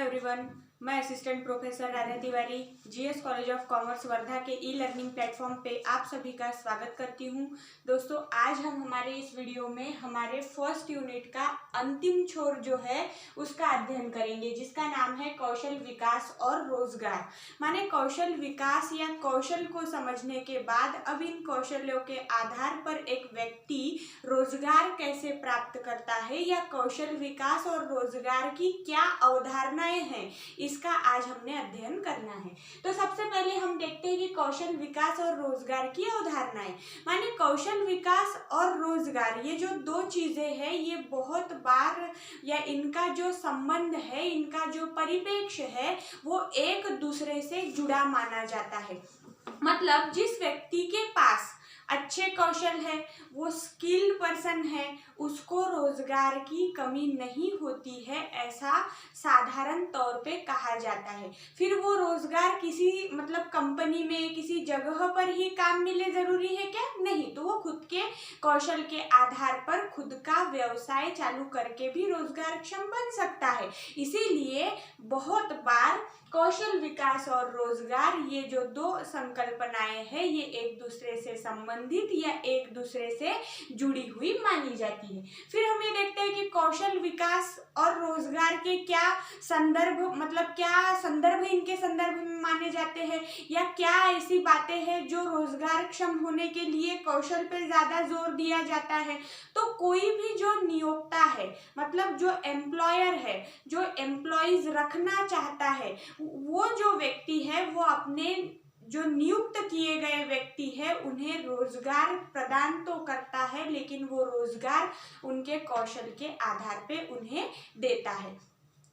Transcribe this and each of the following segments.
Hello everyone, मैं assistant professor Radha Tiwari GS college of commerce Wardha के e learning platform पे आप सभी का स्वागत करती हूँ। दोस्तों, आज हम हमारे इस वीडियो में हमारे फर्स्ट यूनिट का अंतिम छोर जो है उसका अध्ययन करेंगे, जिसका नाम है कौशल विकास और रोजगार। माने कौशल विकास या कौशल को समझने के बाद अब इन कौशलों के आधार पर एक व्यक्ति रोजगार कैसे प्राप्त करता है या कौशल विकास और रोजगार की क्या अवधारणाएं हैं, इसका आज हमने अध्ययन करना है। तो सबसे पहले हम देखते हैं कि कौशल विकास और रोजगार की अवधारणाएं। माने कौशल विकास और रोजगार ये जो दो चीजें हैं, ये बहुत बार या इनका जो संबंध है, इनका जो परिप्रेक्ष्य है, वो एक दूसरे से जुड़ा माना जाता है। मतलब जिस व्यक्ति के पास अच्छे कौशल है, वो स्किल्ड पर्सन है, उसको रोजगार की कमी नहीं होती है, ऐसा साधारण तौर पे कहा जाता है। फिर वो रोजगार किसी कंपनी में किसी जगह पर ही काम मिले जरूरी है क्या? नहीं, तो वो खुद के कौशल के आधार पर खुद का व्यवसाय चालू करके भी रोजगारक्षम बन सकता है। इसीलिए बहुत बार कौशल विकास और रोजगार ये जो दो संकल्पनाएं हैं, ये एक दूसरे से संबंधित या एक दूसरे से जुड़ी हुई मानी जाती है। फिर हम ये देखते हैं कि कौशल विकास और रोजगार के क्या संदर्भ क्या संदर्भ इनके संदर्भ में माने जाते हैं, या क्या ऐसी बातें हैं जो रोजगारक्षम होने के लिए कौशल पर ज्यादा जोर दिया जाता है। तो कोई भी जो नियोक्ता है, जो एम्प्लॉयर है, जो एम्प्लॉइज रखना चाहता है, वो जो व्यक्ति है वो अपने जो नियुक्त किए गए व्यक्ति है उन्हें रोजगार प्रदान तो करता है, लेकिन वो रोजगार उनके कौशल के आधार पे उन्हें देता है।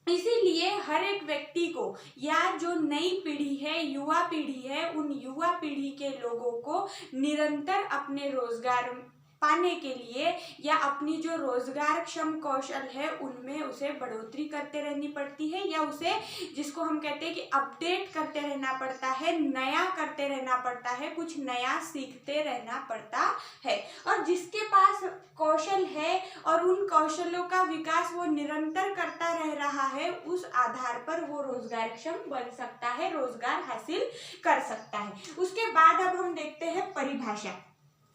इसीलिए हर एक व्यक्ति को या जो नई पीढ़ी है, युवा पीढ़ी है, उन युवा पीढ़ी के लोगों को निरंतर अपने रोजगार पाने के लिए या अपनी जो रोजगारक्षम कौशल है उनमें उसे बढ़ोतरी करते रहनी पड़ती है, या उसे जिसको हम कहते हैं कि अपडेट करते रहना पड़ता है, नया करते रहना पड़ता है, कुछ नया सीखते रहना पड़ता है। और जिसके पास कौशल है और उन कौशलों का विकास वो निरंतर करता रह रहा है, उस आधार पर वो रोजगारक्षम बन सकता है, रोजगार हासिल कर सकता है। उसके बाद अब हम देखते हैं परिभाषा।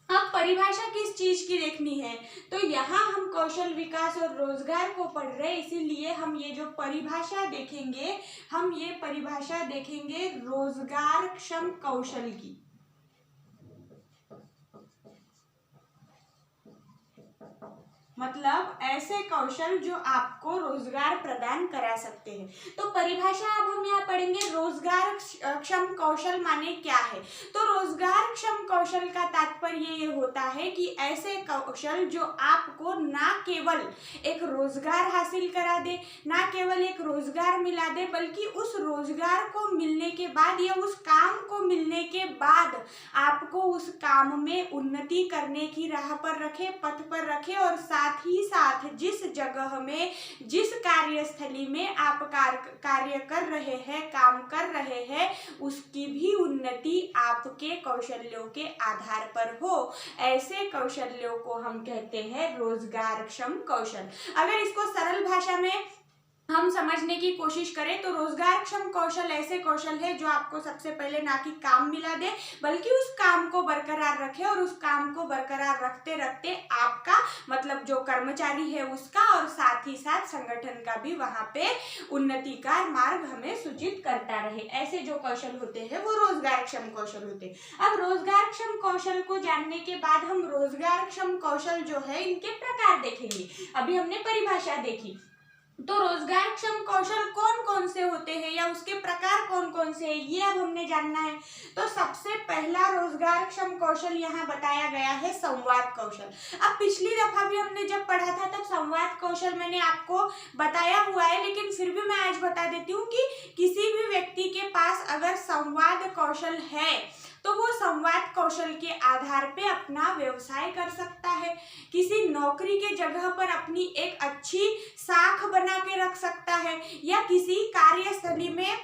अब परिभाषा किस चीज की देखनी है, तो यहाँ हम कौशल विकास और रोजगार को पढ़ रहे हैं, इसीलिए हम ये जो परिभाषा देखेंगे, हम ये परिभाषा देखेंगे रोजगारक्षम कौशल की। ऐसे कौशल जो आपको रोजगार प्रदान करा सकते हैं। तो परिभाषा अब हम यहाँ पढ़ेंगे रोजगार क्षम कौशल माने क्या है। तो रोजगार क्षम कौशल का तात्पर्य ये होता है कि ऐसे कौशल जो आपको ना केवल एक रोजगार हासिल करा दे, ना केवल एक रोजगार मिला दे, बल्कि उस रोजगार को मिलने के बाद या उस काम को मिलने के बाद आपको उस काम में उन्नति करने की राह पर रखे, पथ पर रखे, और साथ ही साथ जिस जगह में, जिस कार्यस्थली में आप कार्य कर रहे हैं, काम कर रहे हैं, उसकी भी उन्नति आपके कौशल्यों के आधार पर हो, ऐसे कौशल्यों को हम कहते हैं रोजगारक्षम कौशल। अगर इसको सरल भाषा में हम समझने की कोशिश करें तो रोजगारक्षम कौशल ऐसे कौशल है जो आपको सबसे पहले ना कि काम मिला दे, बल्कि उस काम को बरकरार रखे, और उस काम को बरकरार रखते रखते आपका जो कर्मचारी है उसका और साथ ही साथ संगठन का भी वहां पे उन्नति का मार्ग हमें सूचित करता रहे। ऐसे जो कौशल होते हैं वो रोजगारक्षम कौशल होते हैं। अब रोजगारक्षम कौशल को जानने के बाद हम रोजगारक्षम कौशल जो है इनके प्रकार देखेंगे। अभी हमने परिभाषा देखी, तो रोजगारक्षम कौशल कौन कौन से होते हैं या उसके प्रकार कौन कौन से हैं, ये अब हमने जानना है। तो सबसे पहला रोजगारक्षम कौशल यहाँ बताया गया है संवाद कौशल। अब पिछली दफा भी हमने जब पढ़ा था तब संवाद कौशल मैंने आपको बताया हुआ है, लेकिन फिर भी मैं आज बता देती हूँ कि किसी भी व्यक्ति के पास अगर संवाद कौशल है तो वो संवाद कौशल के आधार पे अपना व्यवसाय कर सकता है, किसी नौकरी के जगह पर अपनी एक अच्छी साख बना के रख सकता है, या किसी कार्यस्थली में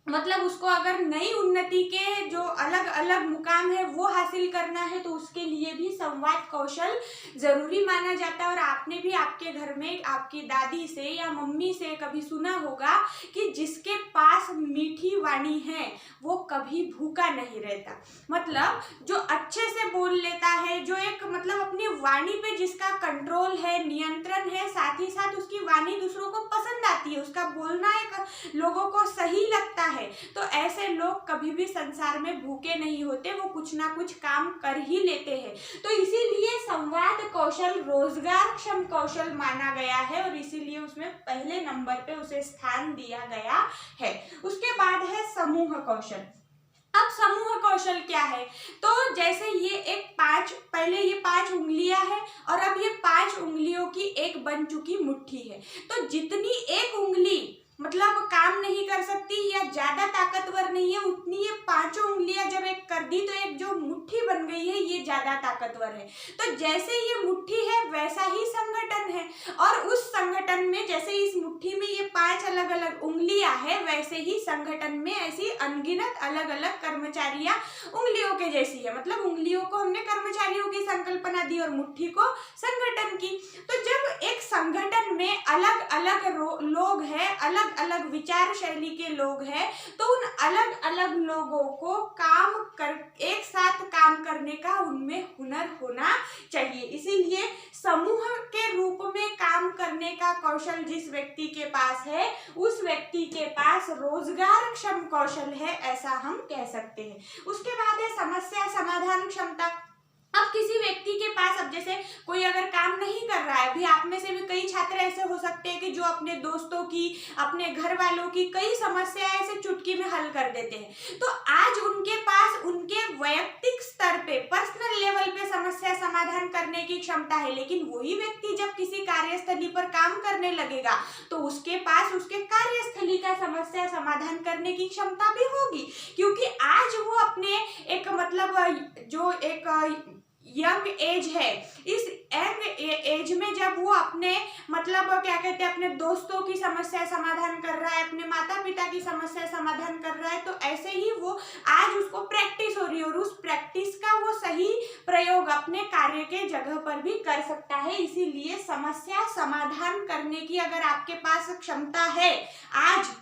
मतलब उसको अगर नई उन्नति के जो अलग अलग मुकाम है वो हासिल करना है तो उसके लिए भी संवाद कौशल जरूरी माना जाता है। और आपने भी आपके घर में आपकी दादी से या मम्मी से कभी सुना होगा कि जिसके पास मीठी वाणी है वो कभी भूखा नहीं रहता। मतलब जो अच्छे से बोल लेता है, जो एक मतलब अपनी वाणी पे जिसका कंट्रोल है, नियंत्रण है, साथ ही साथ उसकी वाणी दूसरों को पसंद आती है, उसका बोलना एक लोगों को सही लगता है, तो ऐसे लोग कभी भी संसार में भूखे नहीं होते, वो कुछ ना कुछ काम कर ही लेते हैं। तो इसीलिए संवाद कौशल रोजगारक्षम कौशल माना गया है और इसीलिए उसमें पहले नंबर पे उसे स्थान दिया गया है। उसके बाद है समूह कौशल। अब समूह कौशल क्या है? तो जैसे ये एक पहले ये 5 उंगलियां है और अब ये 5 उंगलियों की एक बन चुकी मुट्ठी है। तो जितनी एक उंगली मतलब काम नहीं कर सकती या ज्यादा ताकतवर नहीं है, उतनी ये 5 उंगलियां जब एक कर दी तो एक जो मुट्ठी बन गई है ये ज्यादा ताकतवर है। तो जैसे ये मुट्ठी है वैसा ही संगठन है और उस संगठन में जैसे इस मुट्ठी में ये 5 अलग अलग उंगलियां है, वैसे ही संगठन में ऐसी अनगिनत अलग अलग कर्मचारियां उंगलियों के जैसी है। मतलब उंगलियों को हमने कर्मचारियों की संकल्पना दी और मुट्ठी को संगठन की। तो जब एक संगठन में अलग अलग लोग हैं, अलग अलग विचार शैली के लोग हैं, तो उन अलग अलग लोगों को एक साथ काम करने का उनमें हुनर होना चाहिए। इसीलिए समूह के रूप में काम करने का कौशल जिस व्यक्ति के पास है उस व्यक्ति के पास रोजगारक्षम कौशल है, ऐसा हम कह सकते हैं। उसके बाद है समस्या समाधान क्षमता। अब किसी व्यक्ति के पास, अब जैसे कोई अगर काम नहीं कर रहा है, अभी आप में से भी कई छात्र ऐसे हो सकते हैं कि जो अपने दोस्तों की, अपने घर वालों की कई समस्याएं ऐसे चुटकी में हल कर देते हैं, तो आज उनके पास उनके वैयक्तिक स्तर पे, पर्सनल लेवल पे समस्या समाधान करने की क्षमता है, लेकिन वही व्यक्ति जब किसी कार्यस्थली पर काम करने लगेगा तो उसके पास उसके कार्यस्थली का समस्या समाधान करने की क्षमता भी होगी, क्योंकि आज वो अपने एक मतलब जो एक यंग एज है, इस यंग एज में जब वो अपने मतलब क्या कहते हैं अपने दोस्तों की समस्या समाधान कर रहा है, अपने माता पिता की समस्या समाधान कर रहा है, तो ऐसे ही वो आज उसको प्रैक्टिस हो रही है और उस प्रैक्टिस का वो सही प्रयोग अपने कार्य के जगह पर भी कर सकता है। इसीलिए समस्या समाधान करने की अगर आपके पास क्षमता है आज,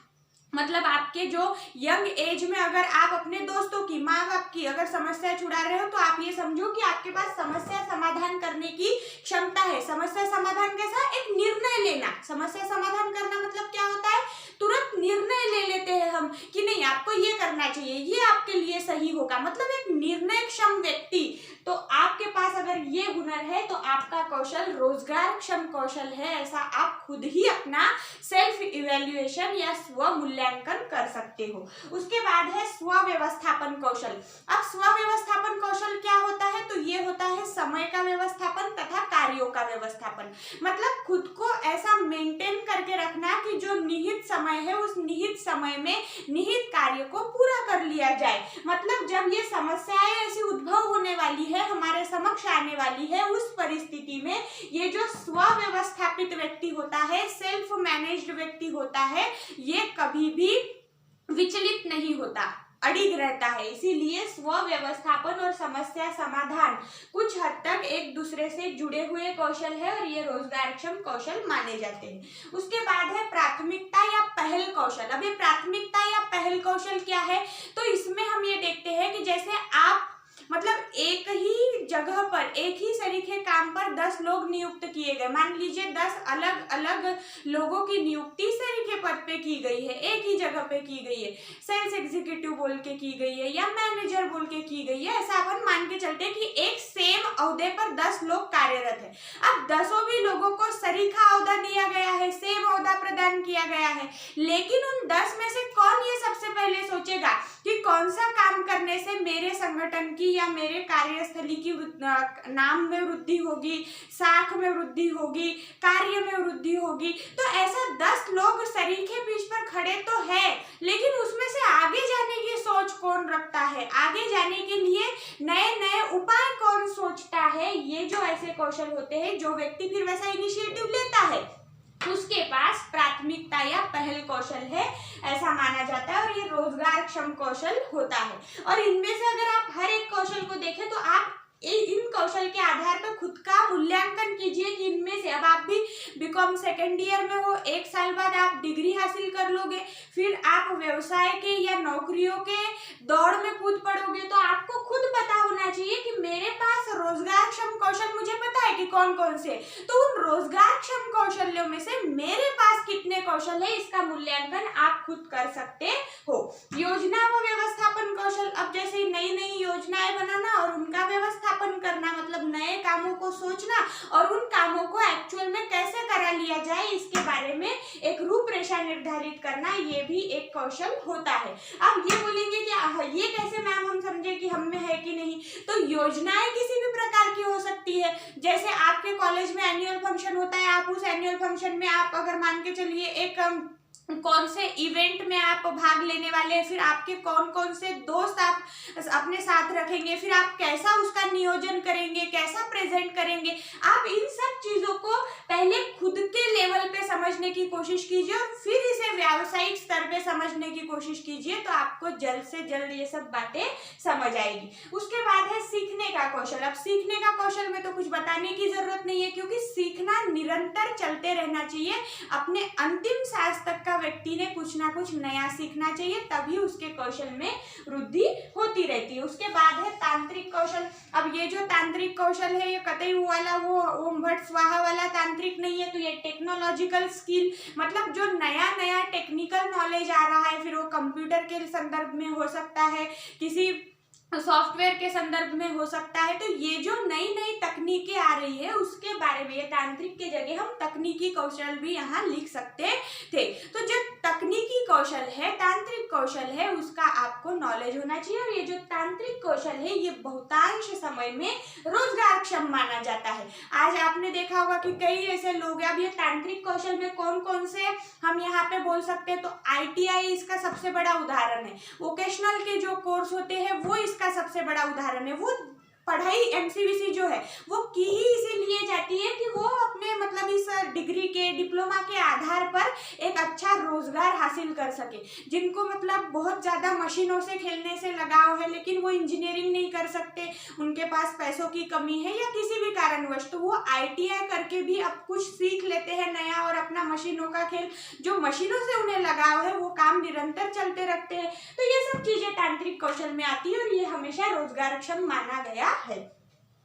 मतलब आपके जो यंग एज में अगर आप अपने दोस्तों की, माँ बाप की अगर समस्या छुड़ा रहे हो, तो आप ये समझो कि आपके पास समस्या समाधान करने की क्षमता है। समस्या समाधान कैसा? एक निर्णय लेना। समस्या समाधान करना मतलब क्या होता है? तुरंत निर्णय ले लेते हैं हम कि नहीं आपको ये करना चाहिए, ये आपके लिए सही होगा, मतलब एक निर्णयक्षम व्यक्ति। तो आपके पास अगर ये हुनर है तो आपका कौशल रोजगारक्षम कौशल है, ऐसा आप खुद ही अपना सेल्फ इवैल्यूएशन या स्व मूल्यांकन कर सकते हो। उसके बाद है स्व व्यवस्थापन कौशल। अब स्व व्यवस्थापन कौशल क्या होता है? तो ये होता है समय का व्यवस्थापन तथा कार्यों का व्यवस्थापन। मतलब खुद को ऐसा मेंटेन करके रखना कि जो निहित समय है उस निहित समय में निहित कार्य को पूरा कर लिया जाए। मतलब जब ये समस्याएं ऐसी उद्भव होने वाली है, हमारे समक्ष आने वाली है, उस परिस्थिति में ये जो स्व व्यवस्थापित व्यक्ति होता है, सेल्फ मैनेज्ड व्यक्ति होता है, ये कभी भी विचलित नहीं होता, अडिग रहता है। इसीलिए स्व व्यवस्थापन और समस्या समाधान कुछ हद तक एक दूसरे से जुड़े हुए कौशल है और ये रोजगारक्षम कौशल माने जाते हैं। उसके बाद है प्राथमिकता या पहल कौशल। अब ये प्राथमिकता या पहल कौशल क्या है? तो इसमें हम ये देखते हैं कि जैसे आप मतलब एक ही जगह पर एक ही सरीखे काम पर 10 लोग नियुक्त किए गए, मान लीजिए 10 अलग अलग लोगों की नियुक्ति सरीखे पद पे की गई है, एक ही जगह पे की गई है, सेल्स एग्जीक्यूटिव बोल के की गई है या मैनेजर बोल के की गई है, ऐसा अपन मान के चलते हैं कि एक सेम ओहदे पर 10 लोग कार्यरत है। अब 10 भी लोगों को सरीखा ओहदा दिया गया है, सेम ओहदा प्रदान किया गया है, लेकिन उन 10 में से कौन ये सबसे पहले सोचेगा कि कौन सा काम करने से मेरे संगठन की या मेरे कार्यस्थली की नाम में वृद्धि होगी, साख में वृद्धि होगी, कार्य में वृद्धि होगी। तो ऐसा 10 लोग सरीखे बीच पर खड़े तो है, लेकिन उसमें से आगे जाने की सोच कौन रखता है, आगे जाने के लिए नए नए उपाय कौन सोचता है, ये जो ऐसे कौशल होते हैं, जो व्यक्ति फिर वैसा इनिशिएटिव लेता है उसके पास प्राथमिकता या पहल कौशल है, ऐसा माना जाता है और ये रोजगारक्षम कौशल होता है। और इनमें से अगर आप हर एक कौशल को देखें तो आप इन कौशल के आधार पर खुद का मूल्यांकन कीजिए कि इनमें से, अब आप भी बीकॉम सेकेंड ईयर में हो, 1 साल बाद आप डिग्री हासिल कर लोगे, फिर आप व्यवसाय के या नौकरियों के दौड़ में कूद पड़ोगे, तो आपको खुद पता होना चाहिए कि मेरे पास रोजगारक्षम कौशल, मुझे पता है कि कौन कौन से, तो उन रोजगारक्षम कौशल्यों में से मेरे पास कितने कौशल है, इसका मूल्यांकन आप खुद कर सकते हो। योजना व व्यवस्थापन कौशल, अब जैसे नई नई योजनाएं बनाना और उनका व्यवस्थापन करना, मतलब नए कामों को सोचना और उन कामों को एक्चुअल में कैसे करा लिया जाए, इसके बारे में एक रूपरेखा निर्धारित करना, ये भी एक कौशल होता है। अब ये बोलेंगे कि ये कैसे मैम हम समझे कि हम में है कि नहीं, तो योजनाएं किसी भी प्रकार की हो सकती है। जैसे आपके कॉलेज में एनुअल फंक्शन होता है, आप उस एनुअल फंक्शन में आप अगर मान के चलिए एक कौन से इवेंट में आप भाग लेने वाले हैं, फिर आपके कौन कौन से दोस्त आप अपने साथ रखेंगे, फिर आप कैसा उसका नियोजन करेंगे, कैसा प्रेजेंट करेंगे, आप इन सब चीजों को पहले खुद के लेवल पे समझने की कोशिश कीजिए और फिर इसे व्यावसायिक स्तर पे समझने की कोशिश कीजिए, तो आपको जल्द से जल्द ये सब बातें समझ आएगी। उसके बाद है सीखने का कौशल। अब सीखने का कौशल में तो कुछ बताने की जरूरत नहीं है, क्योंकि सीखना निरंतर चलते रहना चाहिए। अपने अंतिम सांस तक का व्यक्ति ने कुछ ना कुछ नया सीखना चाहिए, तभी उसके कौशल में वृद्धि होती रहती है। उसके बाद है तांत्रिक कौशल। अब ये जो तांत्रिक कौशल है, ये कतई वाला वो ओम भट्ट स्वाहा वाला तांत्रिक नहीं है, तो ये टेक्नोलॉजिकल स्किल, मतलब जो नया नया टेक्निकल नॉलेज आ रहा है, फिर वो कंप्यूटर के संदर्भ में हो सकता है, किसी सॉफ्टवेयर के संदर्भ में हो सकता है, तो ये जो नई नई तकनीकें आ रही है उसके बारे में, ये तांत्रिक के जगह हम तकनीकी कौशल भी यहाँ लिख सकते थे। तो जो तकनीकी कौशल है, तांत्रिक कौशल है, उसका आपको नॉलेज होना चाहिए। और ये जो तांत्रिक कौशल है, ये बहुतांश समय में रोजगारक्षम माना जाता है। आज आपने देखा होगा कि कई ऐसे लोग हैं, अब ये तांत्रिक कौशल में कौन कौन से हम यहाँ पे बोल सकते हैं, तो ITI इसका सबसे बड़ा उदाहरण है। वोकेशनल के जो कोर्स होते हैं वो इसका सबसे बड़ा उदाहरण है। वो पढ़ाई MCVC जो है वो की ही इसीलिए जाती है कि वो अपने मतलब इस डिग्री के डिप्लोमा के आधार पर एक अच्छा रोजगार हासिल कर सके। जिनको मतलब बहुत ज़्यादा मशीनों से खेलने से लगाव है, लेकिन वो इंजीनियरिंग नहीं कर सकते, उनके पास पैसों की कमी है या किसी भी कारणवश, तो वो ITI करके भी अब कुछ सीख लेते हैं नया और अपना मशीनों का खेल, जो मशीनों से उन्हें लगाव है, वो काम निरंतर चलते रखते हैं। तो ये सब चीज़ें तांत्रिक कौशल में आती है और ये हमेशा रोजगारक्षम माना गया है।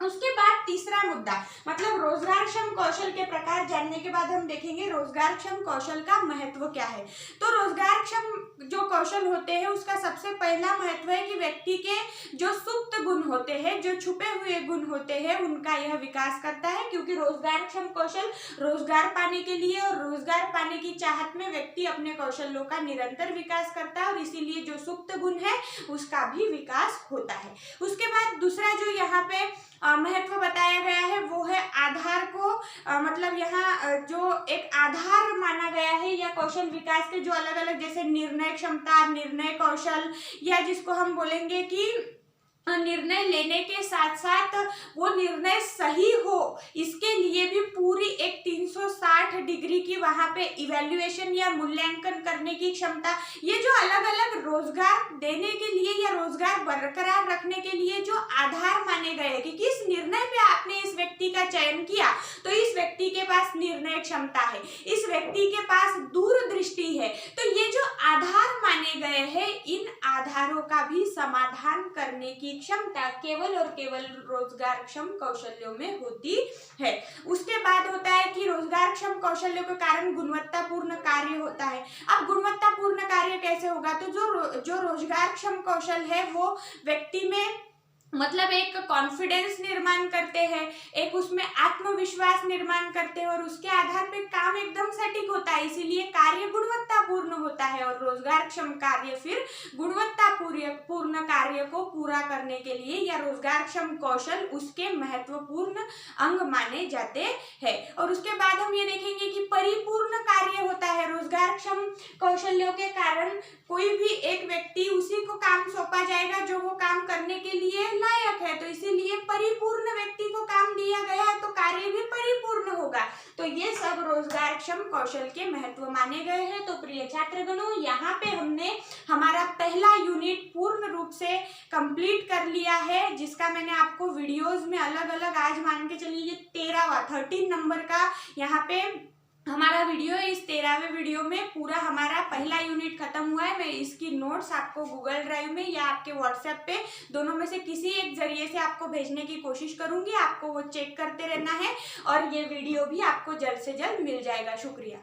उसके बाद तीसरा मुद्दा, मतलब रोजगारक्षम कौशल के प्रकार जानने के बाद हम देखेंगे रोजगारक्षम कौशल का महत्व क्या है। तो रोजगारक्षम जो कौशल होते हैं उसका सबसे पहला महत्व है कि व्यक्ति के जो सुप्त गुण होते हैं, जो छुपे हुए गुण होते हैं, उनका यह विकास करता है। क्योंकि रोजगारक्षम कौशल रोजगार पाने के लिए और रोजगार पाने की चाहत में व्यक्ति अपने कौशलों का निरंतर विकास करता है और इसीलिए जो सुप्त गुण है उसका भी विकास होता है। उसके बाद दूसरा जो यहाँ पे महत्व बताया गया है वो है आधार को, मतलब यहाँ जो एक आधार माना गया है या कौशल विकास के जो अलग अलग, जैसे निर्णय क्षमता, निर्णय कौशल, या जिसको हम बोलेंगे कि निर्णय लेने के साथ साथ वो निर्णय सही हो, इसके लिए भी पूरी एक 360 डिग्री की वहाँ पे इवैल्यूएशन या मूल्यांकन करने की क्षमता, ये जो अलग अलग रोजगार देने के लिए या रोजगार बरकरार रखने के लिए जो आधार माने गए कि किस निर्णय पे आपने इस व्यक्ति का चयन किया, तो इस व्यक्ति के पास निर्णय क्षमता है, इस व्यक्ति के पास दूरदृष्टि है। तो ये जो आधार माने गए हैं, इन आधारों का भी समाधान करने की क्षमता केवल और केवल रोजगारक्षम कौशल्यों में होती है। उसके बाद होता है कि रोजगारक्षम कौशल्यों के कारण गुणवत्तापूर्ण कार्य होता है। अब गुणवत्तापूर्ण कार्य कैसे होगा, तो जो रोजगारक्षम कौशल है वो व्यक्ति में मतलब एक कॉन्फिडेंस निर्माण करते हैं, एक उसमें आत्मविश्वास निर्माण करते हैं और उसके आधार पे काम एकदम सटीक होता है, इसीलिए कार्य गुणवत्तापूर्ण होता होता है और रोजगारक्षम कार्य फिर गुणवत्तापूर्ण कार्य को पूरा करने के लिए या रोजगारक्षम कौशल उसके महत्वपूर्ण अंग माने जाते हैं। और उसके बाद हम ये देखेंगे कि परिपूर्ण कार्य होता है। रोजगारक्षम कौशल्यों के कारण कोई भी एक व्यक्ति उसी को काम सौंपा जाएगा जो वो काम करने के लिए लायक है, तो इसीलिए परिपूर्ण व्यक्ति को काम दिया गया है तो कार्य भी परिपूर्ण होगा। तो ये सब रोजगारक्षम कौशल के महत्व माने गए हैं। तो प्रिय छात्रगणों, यहाँ पे हमने हमारा पहला यूनिट पूर्ण रूप से कंप्लीट कर लिया है, जिसका मैंने आपको वीडियोस में अलग अलग, आज मान के चलिए 13 नंबर का यहाँ पे हमारा वीडियो है। इस 13वें वीडियो में पूरा हमारा पहला यूनिट खत्म हुआ है। मैं इसकी नोट्स आपको गूगल ड्राइव में या आपके व्हाट्सएप पे दोनों में से किसी एक जरिए से आपको भेजने की कोशिश करूंगी। आपको वो चेक करते रहना है और ये वीडियो भी आपको जल्द से जल्द मिल जाएगा। शुक्रिया।